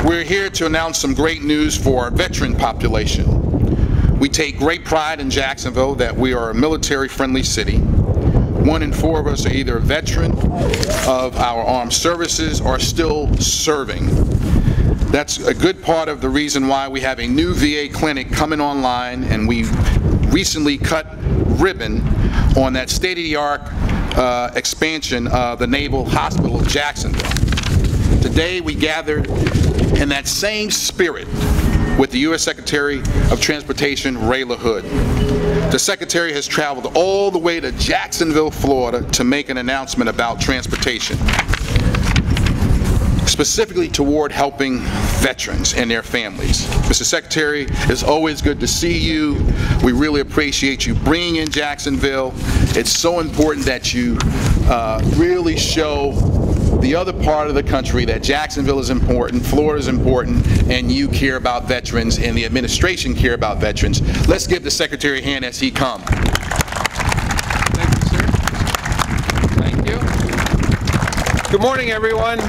We're here to announce some great news for our veteran population. We take great pride in Jacksonville that we are a military-friendly city. 1 in 4 of us are either a veteran of our armed services or still serving. That's a good part of the reason why we have a new VA clinic coming online, and we recently cut ribbon on that state-of-the-art expansion of the Naval Hospital of Jacksonville. Today we gathered in that same spirit with the U.S. Secretary of Transportation Ray LaHood. The Secretary has traveled all the way to Jacksonville, Florida to make an announcement about transportation, specifically toward helping veterans and their families. Mr. Secretary, it's always good to see you. We really appreciate you bringing in Jacksonville. It's so important that you really show the other part of the country that Jacksonville is important, Florida is important, and you care about veterans and the administration care about veterans. Let's give the Secretary a hand as he comes. Thank you, sir. Thank you. Good morning, everyone.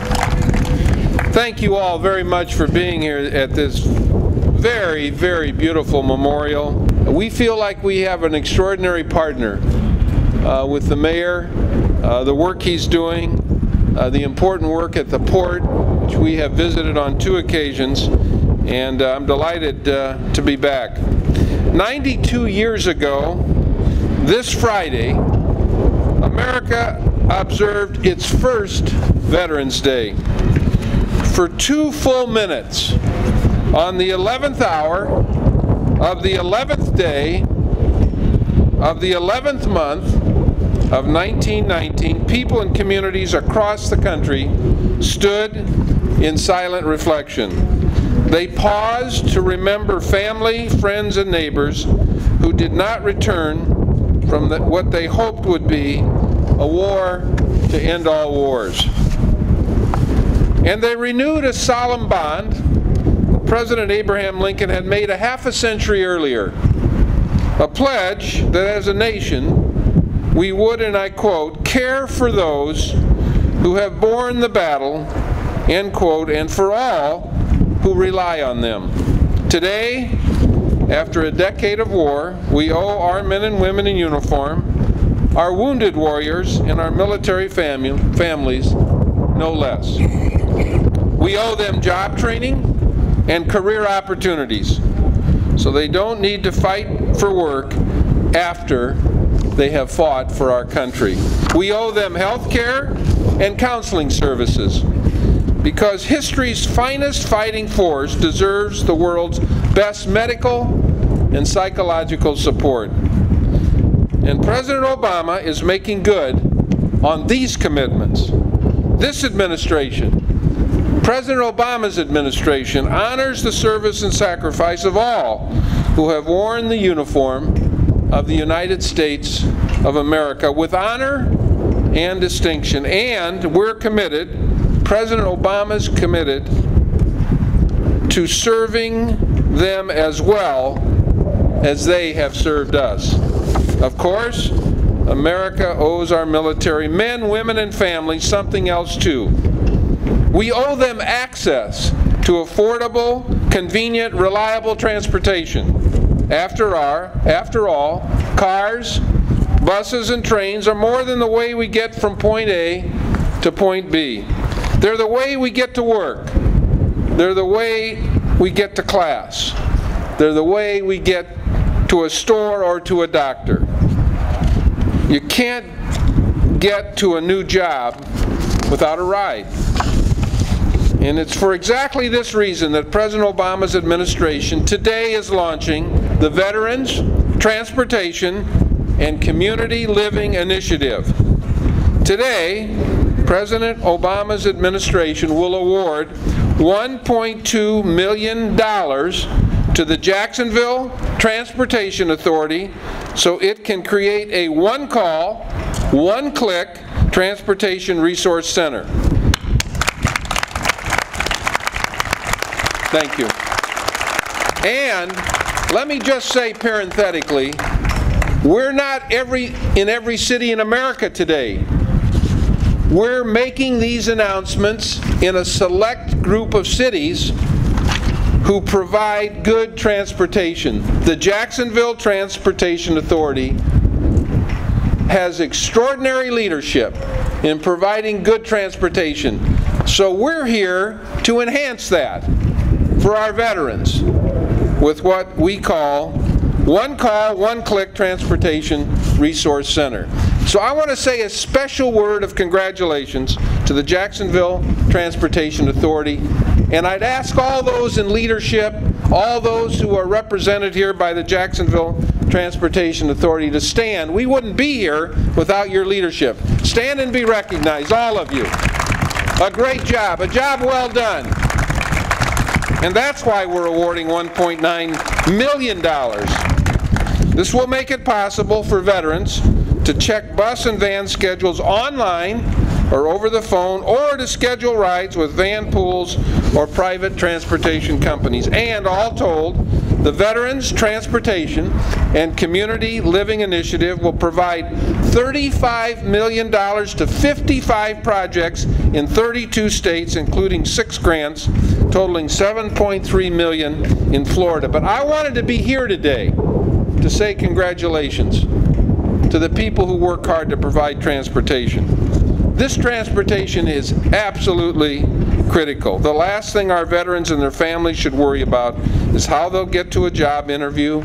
Thank you all very much for being here at this very, very beautiful memorial. We feel like we have an extraordinary partner with the mayor, the work he's doing, the important work at the port, which we have visited on 2 occasions, and I'm delighted to be back. 92 years ago, this Friday, America observed its first Veterans Day. For 2 full minutes, on the 11th hour of the 11th day of the 11th month of 1919, people and communities across the country stood in silent reflection. They paused to remember family, friends, and neighbors who did not return from what they hoped would be a war to end all wars. And they renewed a solemn bond that President Abraham Lincoln had made a half a century earlier, a pledge that as a nation we would, and I quote, care for those who have borne the battle, end quote, and for all who rely on them. Today, after a decade of war, we owe our men and women in uniform, our wounded warriors, and our military families no less. We owe them job training and career opportunities, so they don't need to fight for work after they have fought for our country. We owe them health care and counseling services, because history's finest fighting force deserves the world's best medical and psychological support. And President Obama is making good on these commitments. This administration, President Obama's administration, honors the service and sacrifice of all who have worn the uniform of the United States of America with honor and distinction. And we're committed, President Obama's committed, to serving them as well as they have served us. Of course, America owes our military men, women, and families something else too. We owe them access to affordable, convenient, reliable transportation. After all, cars, buses, and trains are more than the way we get from point A to point B. They're the way we get to work. They're the way we get to class. They're the way we get to a store or to a doctor. You can't get to a new job without a ride. And it's for exactly this reason that President Obama's administration today is launching the Veterans, Transportation, and Community Living Initiative. Today, President Obama's administration will award $1.2 million to the Jacksonville Transportation Authority so it can create a one-call, one-click transportation resource center. Thank you. And let me just say parenthetically, we're not in every city in America today. we're making these announcements in a select group of cities who provide good transportation. The Jacksonville Transportation Authority has extraordinary leadership in providing good transportation. So we're here to enhance that for our veterans with what we call One Call, One Click Transportation Resource Center. So I want to say a special word of congratulations to the Jacksonville Transportation Authority, and I'd ask all those in leadership, all those who are represented here by the Jacksonville Transportation Authority to stand. We wouldn't be here without your leadership. Stand and be recognized, all of you. A great job, a job well done. And that's why we're awarding $1.9 million. This will make it possible for veterans to check bus and van schedules online or over the phone, or to schedule rides with van pools or private transportation companies. And all told, the Veterans Transportation and Community Living Initiative will provide $35 million to 55 projects in 32 states, including 6 grants, totaling $7.3 million in Florida. But I wanted to be here today to say congratulations to the people who work hard to provide transportation. This transportation is absolutely critical. The last thing our veterans and their families should worry about is how they'll get to a job interview,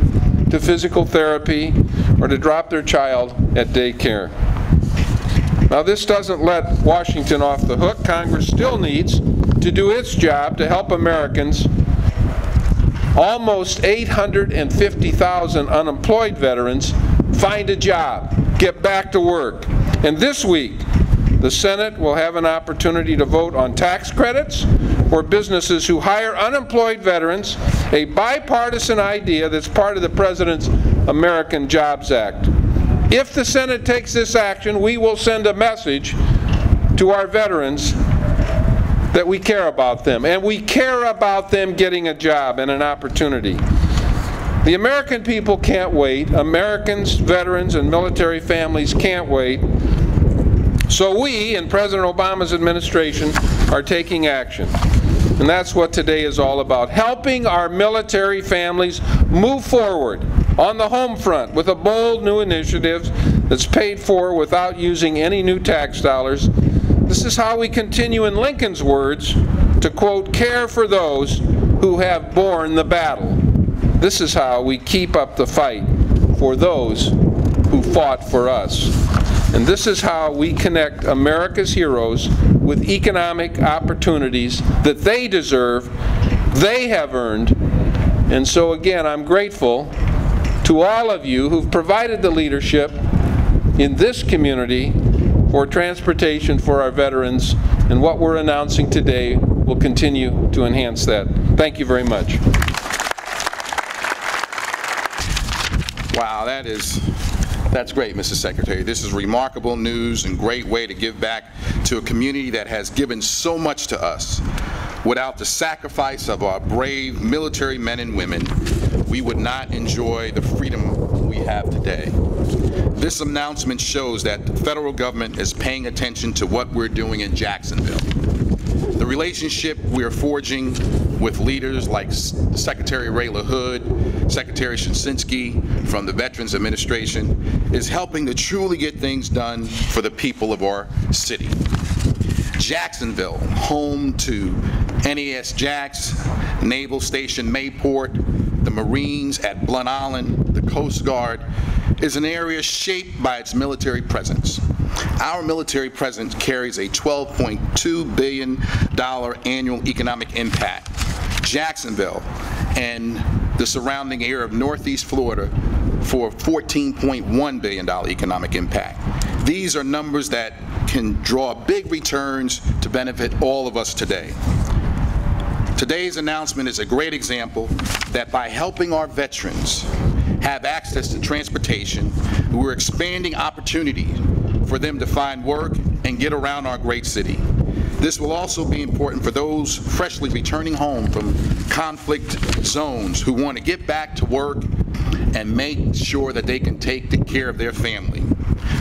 to physical therapy, or to drop their child at daycare. Now, this doesn't let Washington off the hook. Congress still needs to do its job to help Americans. Almost 850,000 unemployed veterans find a job, get back to work. And this week, the Senate will have an opportunity to vote on tax credits for businesses who hire unemployed veterans, a bipartisan idea that's part of the President's American Jobs Act. If the Senate takes this action, we will send a message to our veterans that we care about them, and we care about them getting a job and an opportunity. The American people can't wait. Americans, veterans, and military families can't wait. So we, in President Obama's administration, are taking action. And that's what today is all about, helping our military families move forward on the home front with a bold new initiative that's paid for without using any new tax dollars. This is how we continue, in Lincoln's words, to quote, care for those who have borne the battle. This is how we keep up the fight for those who fought for us. And this is how we connect America's heroes with economic opportunities that they deserve, they have earned. And so again, I'm grateful to all of you who've provided the leadership in this community for transportation for our veterans, and what we're announcing today will continue to enhance that. Thank you very much. Wow, that's great, Mr. Secretary. This is remarkable news and great way to give back to a community that has given so much to us. Without the sacrifice of our brave military men and women, we would not enjoy the freedom we have today. This announcement shows that the federal government is paying attention to what we're doing in Jacksonville. The relationship we're forging with leaders like Secretary Ray LaHood, Secretary Shinsky from the Veterans Administration is helping to truly get things done for the people of our city. Jacksonville, home to NAS Jax, Naval Station Mayport, the Marines at Blunt Island, the Coast Guard, is an area shaped by its military presence. Our military presence carries a $12.2 billion annual economic impact. Jacksonville and the surrounding area of Northeast Florida for $14.1 billion economic impact. These are numbers that can draw big returns to benefit all of us today. Today's announcement is a great example that by helping our veterans have access to transportation, we're expanding opportunity for them to find work and get around our great city. This will also be important for those freshly returning home from conflict zones who want to get back to work and make sure that they can take care of their family.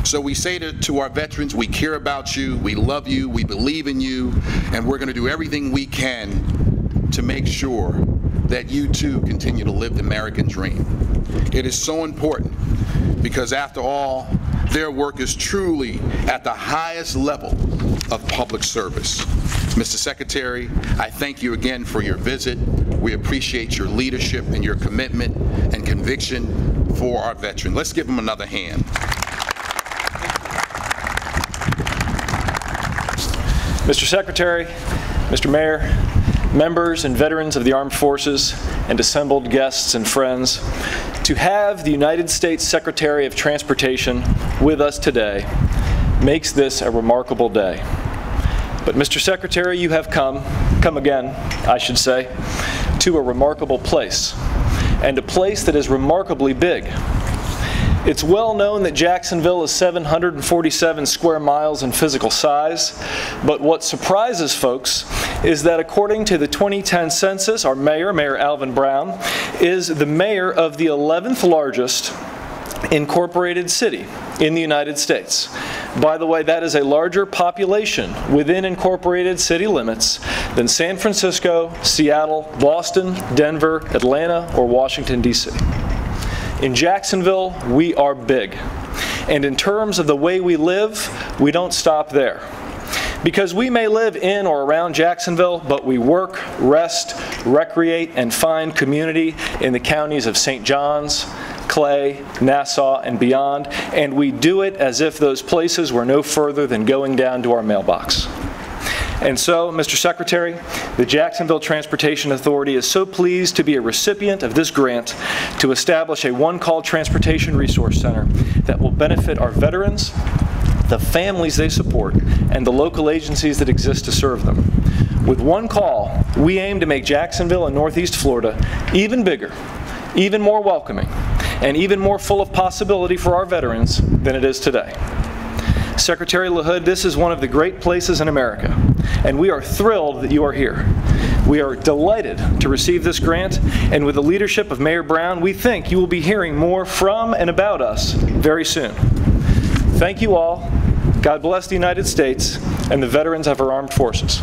So we say to our veterans, we care about you, we love you, we believe in you, and we're going to do everything we can to make sure that you too continue to live the American dream. It is so important because after all, their work is truly at the highest level of public service. Mr. Secretary, I thank you again for your visit. We appreciate your leadership and your commitment and conviction for our veterans. Let's give them another hand. Mr. Secretary, Mr. Mayor, members and veterans of the Armed Forces, and assembled guests and friends, to have the United States Secretary of Transportation with us today makes this a remarkable day. But Mr. Secretary, you have come again, I should say, to a remarkable place, and a place that is remarkably big. It's well known that Jacksonville is 747 square miles in physical size, but what surprises folks is that according to the 2010 census, our mayor, Mayor Alvin Brown, is the mayor of the 11th largest incorporated city in the United States. By the way, that is a larger population within incorporated city limits than San Francisco, Seattle, Boston, Denver, Atlanta, or Washington, D.C. In Jacksonville, we are big. And in terms of the way we live, we don't stop there. Because we may live in or around Jacksonville, but we work, rest, recreate, and find community in the counties of St. Johns, Clay, Nassau, and beyond, and we do it as if those places were no further than going down to our mailbox. And so, Mr. Secretary, the Jacksonville Transportation Authority is so pleased to be a recipient of this grant to establish a one-call transportation resource center that will benefit our veterans, the families they support, and the local agencies that exist to serve them. With one call, we aim to make Jacksonville and Northeast Florida even bigger, even more welcoming, and even more full of possibility for our veterans than it is today. Secretary LaHood, this is one of the great places in America, and we are thrilled that you are here. We are delighted to receive this grant, and with the leadership of Mayor Brown, we think you will be hearing more from and about us very soon. Thank you all. God bless the United States and the veterans of our armed forces.